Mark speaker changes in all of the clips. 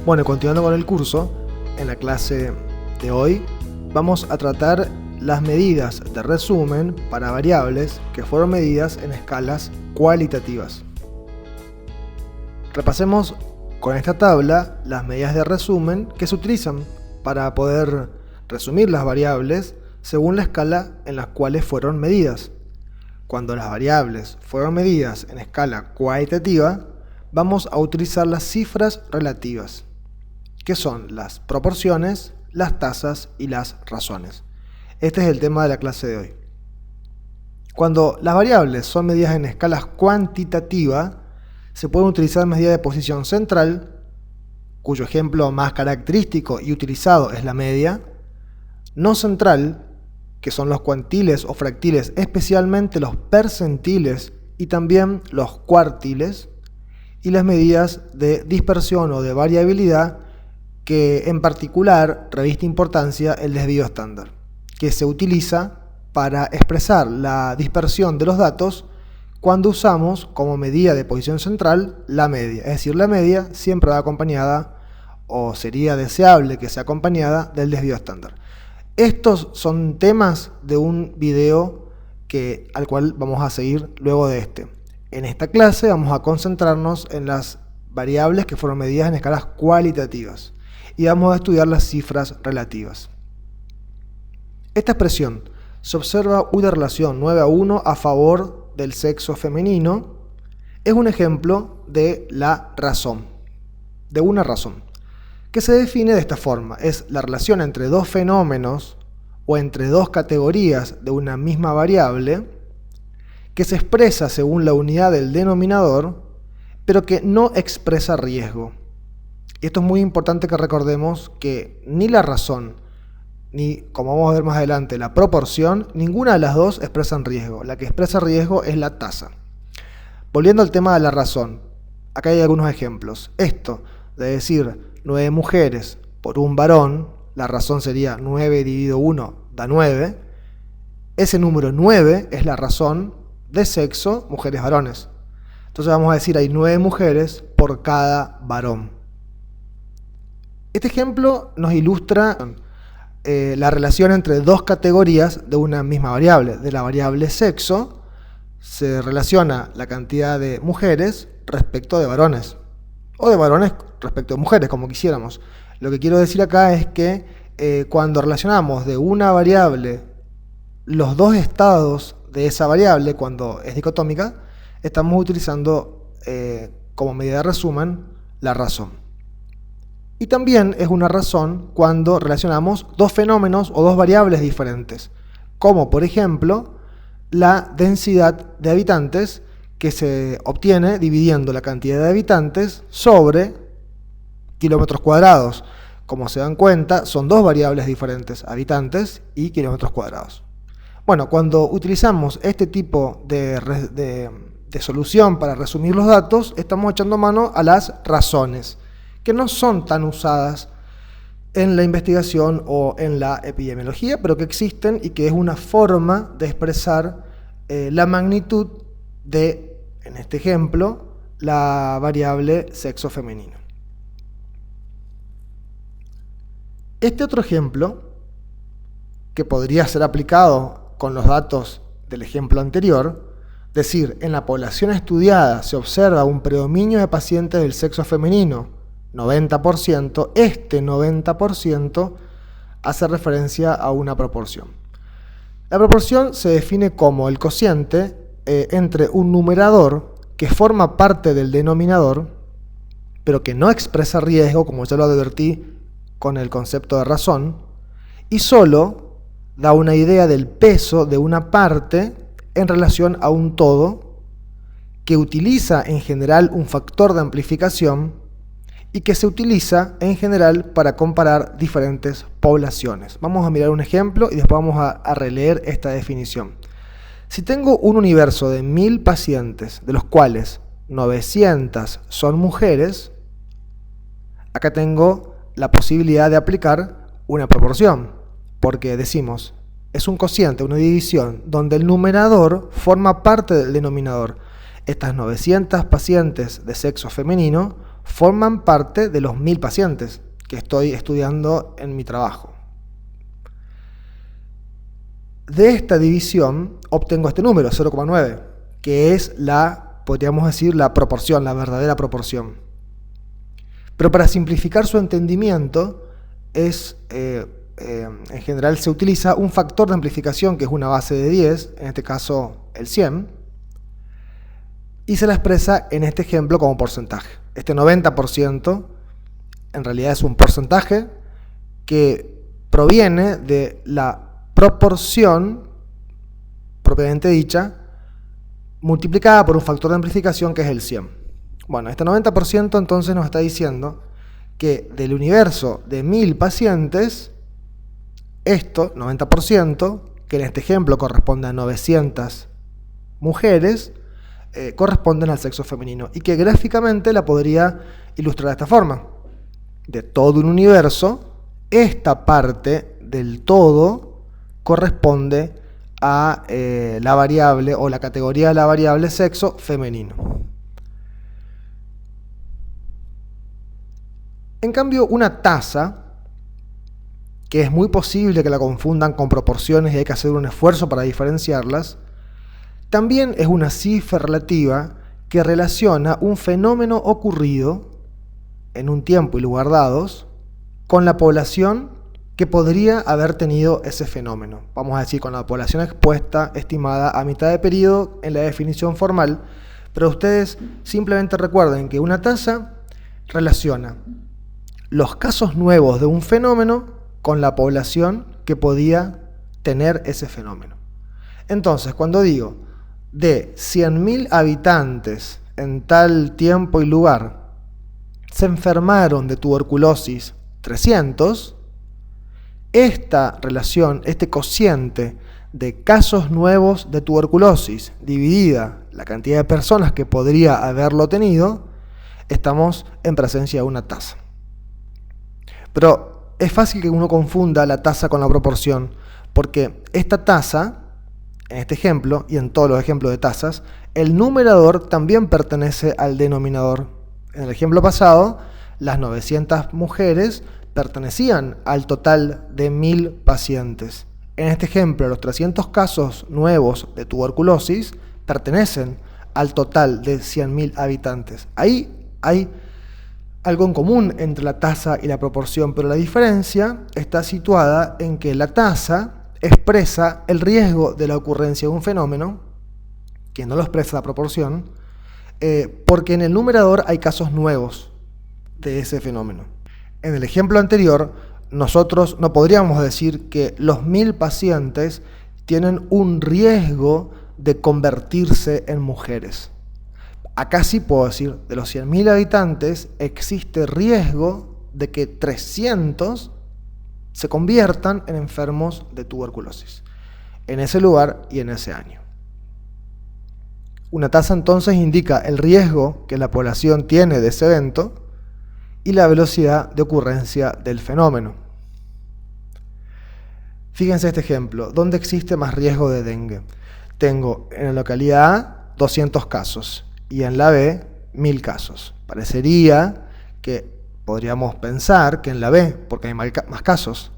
Speaker 1: Bueno, continuando con el curso, en la clase de hoy vamos a tratar las medidas de resumen para variables que fueron medidas en escalas cualitativas. Repasemos con esta tabla las medidas de resumen que se utilizan para poder resumir las variables según la escala en las cuales fueron medidas. Cuando las variables fueron medidas en escala cualitativa, vamos a utilizar las cifras relativas, que son las proporciones, las tasas y las razones. Este es el tema de la clase de hoy. Cuando las variables son medidas en escalas cuantitativas, se pueden utilizar medidas de posición central, cuyo ejemplo más característico y utilizado es la media, no central, que son los cuantiles o fractiles, especialmente los percentiles y también los cuartiles, y las medidas de dispersión o de variabilidad, que en particular reviste importancia el desvío estándar, que se utiliza para expresar la dispersión de los datos cuando usamos como medida de posición central la media. Es decir, la media siempre va acompañada, o sería deseable que sea acompañada, del desvío estándar. Estos son temas de un video al cual vamos a seguir luego de este. En esta clase vamos a concentrarnos en las variables que fueron medidas en escalas cualitativas y vamos a estudiar las cifras relativas. Esta expresión se observa una relación 9:1 a favor del sexo femenino. Es un ejemplo de la razón, de una razón, que se define de esta forma. Es la relación entre dos fenómenos o entre dos categorías de una misma variable que se expresa según la unidad del denominador, pero que no expresa riesgo. Y esto es muy importante que recordemos que ni la razón, ni, como vamos a ver más adelante, la proporción, ninguna de las dos expresan riesgo. La que expresa riesgo es la tasa. Volviendo al tema de la razón, acá hay algunos ejemplos. Esto de decir 9 mujeres por un varón, la razón sería 9 dividido 1 da 9. Ese número 9 es la razón de sexo mujeres-varones. Entonces vamos a decir hay 9 mujeres por cada varón. Este ejemplo nos ilustra la relación entre dos categorías de una misma variable. De la variable sexo se relaciona la cantidad de mujeres respecto de varones, o de varones respecto de mujeres, como quisiéramos. Lo que quiero decir acá es que cuando relacionamos de una variable los dos estados de esa variable, cuando es dicotómica, estamos utilizando como medida de resumen la razón. Y también es una razón cuando relacionamos dos fenómenos o dos variables diferentes, como por ejemplo la densidad de habitantes, que se obtiene dividiendo la cantidad de habitantes sobre kilómetros cuadrados. Como se dan cuenta, son dos variables diferentes, habitantes y kilómetros cuadrados. Bueno, cuando utilizamos este tipo de solución para resumir los datos, estamos echando mano a las razones, que no son tan usadas en la investigación o en la epidemiología, pero que existen y que es una forma de expresar la magnitud de, en este ejemplo, la variable sexo femenino. Este otro ejemplo, que podría ser aplicado con los datos del ejemplo anterior, decir, en la población estudiada se observa un predominio de pacientes del sexo femenino, 90%, este 90% hace referencia a una proporción. La proporción se define como el cociente entre un numerador que forma parte del denominador, pero que no expresa riesgo, como ya lo advertí con el concepto de razón, y solo da una idea del peso de una parte en relación a un todo, que utiliza en general un factor de amplificación y que se utiliza en general para comparar diferentes poblaciones. Vamos a mirar un ejemplo y después vamos a releer esta definición. Si tengo un universo de 1000 pacientes, de los cuales 900 son mujeres, acá tengo la posibilidad de aplicar una proporción, porque decimos, es un cociente, una división, donde el numerador forma parte del denominador. Estas 900 pacientes de sexo femenino forman parte de los 1000 pacientes que estoy estudiando en mi trabajo. De esta división obtengo este número, 0,9, que es podríamos decir, la proporción, la verdadera proporción. Pero para simplificar su entendimiento, en general se utiliza un factor de amplificación que es una base de 10, en este caso el 100, y se la expresa en este ejemplo como porcentaje. Este 90% en realidad es un porcentaje que proviene de la proporción propiamente dicha multiplicada por un factor de amplificación que es el 100. Bueno, este 90% entonces nos está diciendo que del universo de 1000 pacientes, esto, 90%, que en este ejemplo corresponde a 900 mujeres, corresponden al sexo femenino, y que gráficamente la podría ilustrar de esta forma. De todo un universo, esta parte del todo corresponde a la variable o la categoría de la variable sexo femenino. En cambio, una tasa, que es muy posible que la confundan con proporciones y hay que hacer un esfuerzo para diferenciarlas, también es una cifra relativa que relaciona un fenómeno ocurrido en un tiempo y lugar dados con la población que podría haber tenido ese fenómeno. Vamos a decir, con la población expuesta estimada a mitad de periodo en la definición formal, pero ustedes simplemente recuerden que una tasa relaciona los casos nuevos de un fenómeno con la población que podía tener ese fenómeno. Entonces, cuando digo de 100.000 habitantes en tal tiempo y lugar se enfermaron de tuberculosis 300, esta relación, este cociente de casos nuevos de tuberculosis dividida la cantidad de personas que podría haberlo tenido, estamos en presencia de una tasa. Pero es fácil que uno confunda la tasa con la proporción, porque esta tasa, en este ejemplo y en todos los ejemplos de tasas, el numerador también pertenece al denominador. En el ejemplo pasado, las 900 mujeres pertenecían al total de 1000 pacientes. En este ejemplo, los 300 casos nuevos de tuberculosis pertenecen al total de 100.000 habitantes. Ahí hay algo en común entre la tasa y la proporción, pero la diferencia está situada en que la tasa expresa el riesgo de la ocurrencia de un fenómeno, que no lo expresa la proporción, porque en el numerador hay casos nuevos de ese fenómeno. En el ejemplo anterior, nosotros no podríamos decir que los 1000 pacientes tienen un riesgo de convertirse en mujeres. Acá sí puedo decir, de los 100.000 habitantes existe riesgo de que 300 se conviertan en enfermos de tuberculosis, en ese lugar y en ese año. Una tasa entonces indica el riesgo que la población tiene de ese evento y la velocidad de ocurrencia del fenómeno. Fíjense este ejemplo, ¿dónde existe más riesgo de dengue? Tengo en la localidad A 200 casos y en la B 1000 casos. Parecería que podríamos pensar que en la B, porque hay más casos,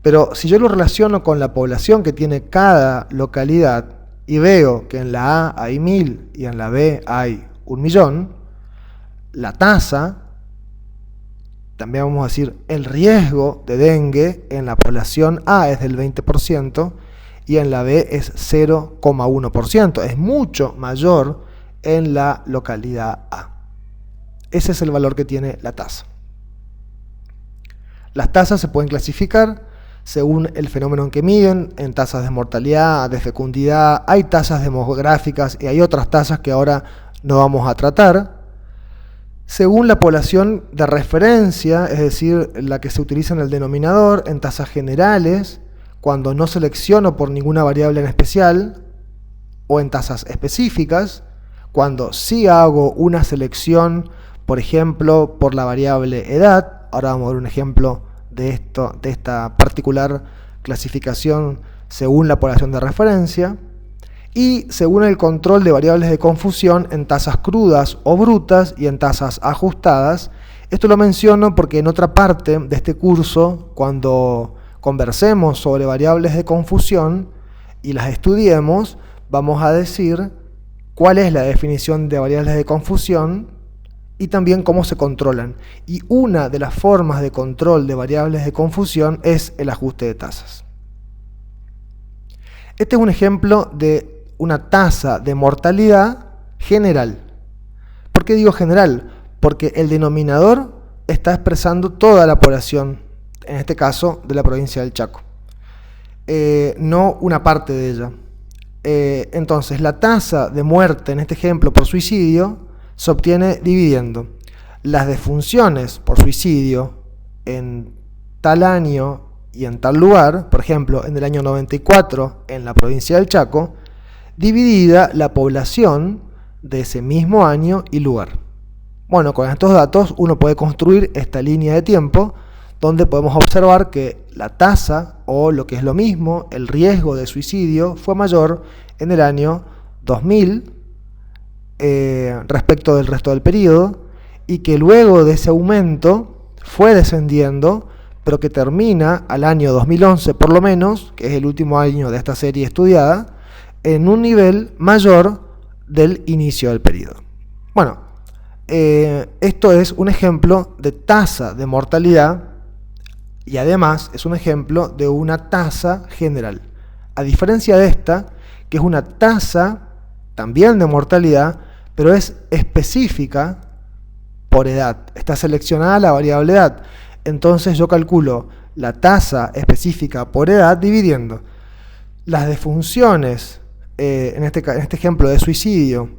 Speaker 1: pero si yo lo relaciono con la población que tiene cada localidad y veo que en la A hay 1000 y en la B hay 1.000.000, la tasa, también vamos a decir, el riesgo de dengue en la población A es del 20% y en la B es 0,1%. Es mucho mayor en la localidad A. Ese es el valor que tiene la tasa. Las tasas se pueden clasificar según el fenómeno en que miden, en tasas de mortalidad, de fecundidad, hay tasas demográficas y hay otras tasas que ahora no vamos a tratar. Según la población de referencia, es decir, la que se utiliza en el denominador, en tasas generales, cuando no selecciono por ninguna variable en especial, o en tasas específicas, cuando sí hago una selección, por ejemplo, por la variable edad. Ahora vamos a ver un ejemplo de esta particular clasificación según la población de referencia. y según el control de variables de confusión en tasas crudas o brutas y en tasas ajustadas. Esto lo menciono porque en otra parte de este curso, cuando conversemos sobre variables de confusión y las estudiemos, vamos a decir cuál es la definición de variables de confusión y también cómo se controlan. Y una de las formas de control de variables de confusión es el ajuste de tasas. Este es un ejemplo de una tasa de mortalidad general. ¿Por qué digo general? Porque el denominador está expresando toda la población, en este caso de la provincia del Chaco, no una parte de ella. Entonces, la tasa de muerte, en este ejemplo, por suicidio, se obtiene dividiendo las defunciones por suicidio en tal año y en tal lugar, por ejemplo, en el año 94 en la provincia del Chaco, dividida la población de ese mismo año y lugar. Bueno, con estos datos uno puede construir esta línea de tiempo donde podemos observar que la tasa, o lo que es lo mismo, el riesgo de suicidio, fue mayor en el año 2000 respecto del resto del periodo, y que luego de ese aumento fue descendiendo, pero que termina al año 2011 por lo menos, que es el último año de esta serie estudiada, en un nivel mayor del inicio del periodo. Bueno, esto es un ejemplo de tasa de mortalidad y además es un ejemplo de una tasa general. A diferencia de esta, que es una tasa también de mortalidad, pero es específica por edad. Está seleccionada la variable edad. Entonces yo calculo la tasa específica por edad dividiendo las defunciones, en este ejemplo de suicidio,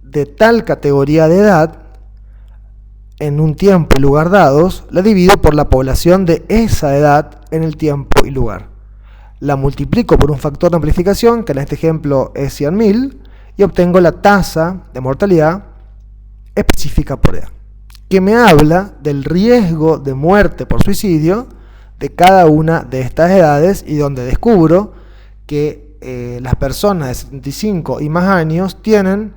Speaker 1: de tal categoría de edad, en un tiempo y lugar dados, la divido por la población de esa edad en el tiempo y lugar. La multiplico por un factor de amplificación, que en este ejemplo es 100.000, y obtengo la tasa de mortalidad específica por edad, que me habla del riesgo de muerte por suicidio de cada una de estas edades, y donde descubro que las personas de 75 y más años tienen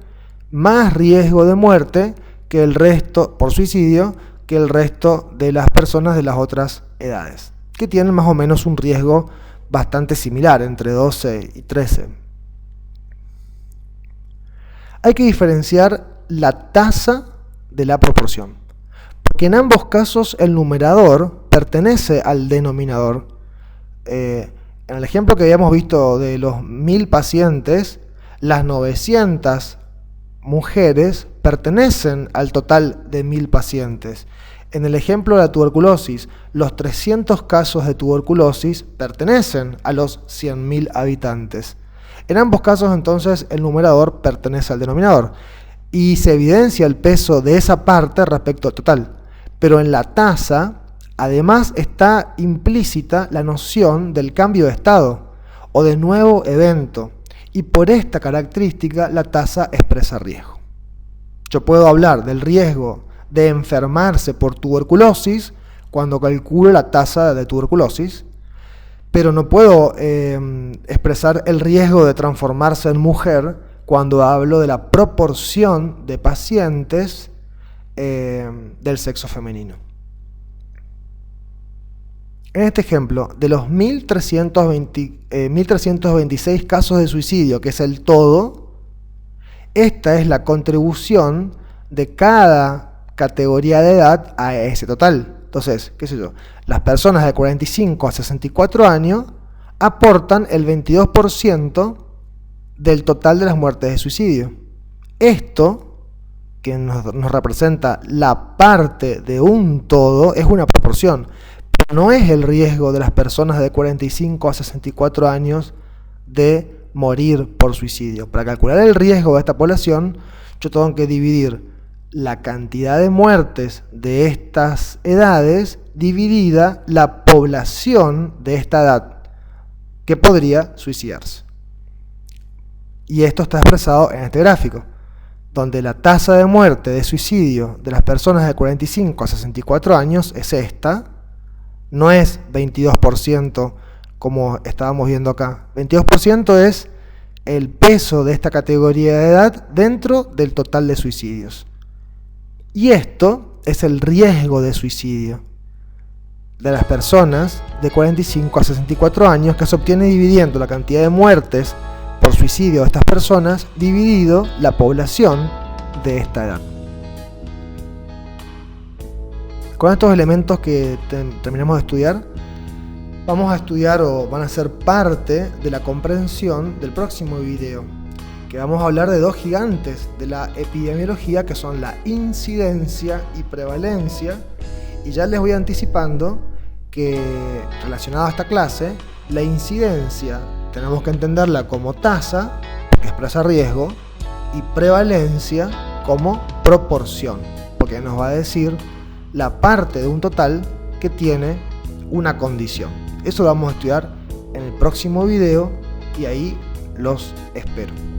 Speaker 1: más riesgo de muerte que el resto, por suicidio, que el resto de las personas de las otras edades, que tienen más o menos un riesgo bastante similar, entre 12 y 13. Hay que diferenciar la tasa de la proporción, porque en ambos casos el numerador pertenece al denominador. En el ejemplo que habíamos visto de los 1000 pacientes, las 900 mujeres pertenecen al total de 1000 pacientes. En el ejemplo de la tuberculosis, los 300 casos de tuberculosis pertenecen a los 100.000 habitantes. En ambos casos, entonces, el numerador pertenece al denominador y se evidencia el peso de esa parte respecto al total. Pero en la tasa, además, está implícita la noción del cambio de estado o de nuevo evento, y por esta característica la tasa expresa riesgo. Yo puedo hablar del riesgo de enfermarse por tuberculosis cuando calculo la tasa de tuberculosis, pero no puedo expresar el riesgo de transformarse en mujer cuando hablo de la proporción de pacientes del sexo femenino. En este ejemplo, de los 1.326 casos de suicidio, que es el todo, esta es la contribución de cada categoría de edad a ese total. Entonces, qué sé yo, las personas de 45 a 64 años aportan el 22% del total de las muertes de suicidio. Esto, que nos representa la parte de un todo, es una proporción. No es el riesgo de las personas de 45 a 64 años de morir por suicidio. Para calcular el riesgo de esta población, yo tengo que dividir la cantidad de muertes de estas edades dividida la población de esta edad que podría suicidarse. Y esto está expresado en este gráfico, donde la tasa de muerte de suicidio de las personas de 45 a 64 años es esta. No es 22% como estábamos viendo acá. 22% es el peso de esta categoría de edad dentro del total de suicidios. Y esto es el riesgo de suicidio de las personas de 45 a 64 años, que se obtiene dividiendo la cantidad de muertes por suicidio de estas personas dividido la población de esta edad. Con estos elementos que terminamos de estudiar, vamos a estudiar o van a ser parte de la comprensión del próximo video, que vamos a hablar de dos gigantes de la epidemiología, que son la incidencia y prevalencia. Y ya les voy anticipando que, relacionado a esta clase, la incidencia tenemos que entenderla como tasa, que expresa riesgo, y prevalencia como proporción, porque nos va a decir la parte de un total que tiene una condición. Eso lo vamos a estudiar en el próximo video y ahí los espero.